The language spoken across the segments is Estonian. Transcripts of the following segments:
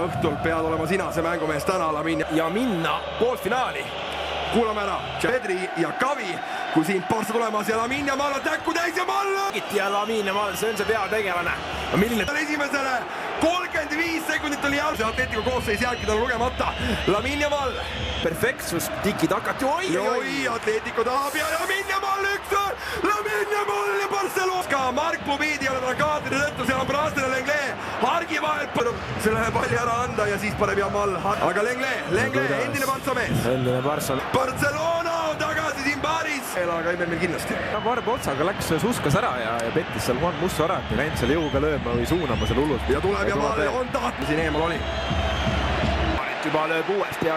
õhtul pead olema sina see mängumees täna, Lamin, ja minna poolfinaali. Kuulame ära Pedri ja Gavi, kui siin Barca tulemas ja Lamin Yamal on täkku täis ja Mall! Ja Lamin Yamal, see on see peategelane. Milline esimesele 35 sekundit oli jalg, see Atletico koosseis jääbki talle lugemata. Lamin Yamal. Perfektsus, tiki-takat, oi, Atletico tahab ja Lamin Yamal Lamin Yamal ja Barcelona. Mark Pubidi ei ole täna kaadri tõttu, seal on Brastel ja Lenglet. Hargi vahel selle palli ära anda ja siis paneb Yamal. Aga Lenglet, endine Barca mees. Endine Barca. Barcelona on tagasi siin baaris. Aga ei meil kindlasti. Varba otsaga läks suskas ära ja pettis seal Juan Musso ära, et ei läinud seal jõuga lööma või suunama seal hullult. Ja tuleb Yamal, on tahtnud. Siin eemal oli. Juba lööb uuesti ja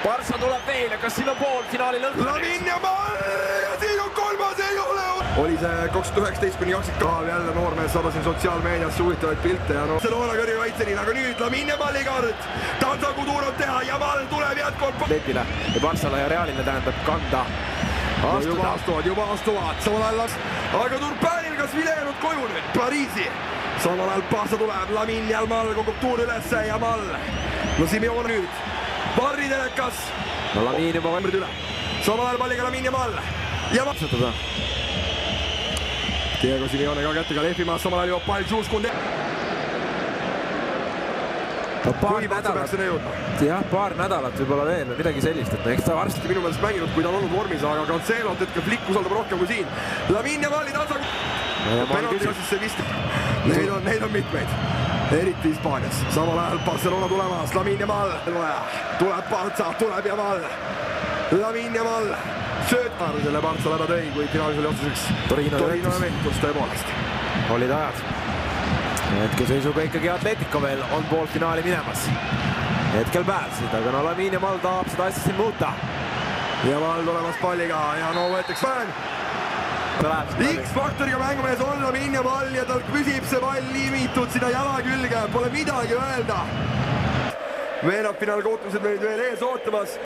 Barca tuleb veel ja kas siin on poolfinaali lõpp? Lamin Yamal ja siin on kolmas, ei ole. Oli see 2019–2022 jälle noormees saada siin sotsiaalmeedias huvitavaid pilte ja Barcelona kõrgekaitseni, aga nüüd Lamin Yamali kord. Tanta Kudurat teha, Yamal tuleb jätkuvalt. Atletile ja Barcale ja Realile tähendab kanda. Juba astuvad, samal ajal aga Turpänil kas vilenud koju nüüd, Pariisi. Samal ajal Barca tuleb, Lamin Yamal kogub tuur ülesse, Yamal. No Simeone nüüd, Barri telekas. No Lamin juba võmrid üle. Samal ajal palliga Lamin Yamal. Diego Simeone ka kättega lehvimas, samal ajal juba pall suuskunde. Paar nädalat võib-olla veel või midagi sellist, et eks ta varsti minu meelest mänginud, kui ta on olnud vormis, aga Cancelot hetkel Flick usaldab rohkem kui siin. Lamin Yamali tasa. Penaltisisse vist. Neid on mitmeid. Eriti Hispaanias. Samal ajal Barcelona tulemas. Lamin Yamal. Tuleb Barca, tuleb Yamal. Lamin Yamal. Söötar selle Barca läba tõi, kui finaalis oli otsuseks Torino Juventus tõepoolest. Olid ajad. Hetke seisuga ikkagi Atletico veel on poolfinaali minemas. Hetkel pääsid, aga no Lamin Yamal tahab seda asja siin muuta. Yamal tulemas palliga ja no võetakse pään. X-faktoriga mängumees on Lamin Yamal ja tal püsib see pall limitud sinna jala külge. Pole midagi öelda. Veerandfinaal kohtumised meid veel ees ootamas.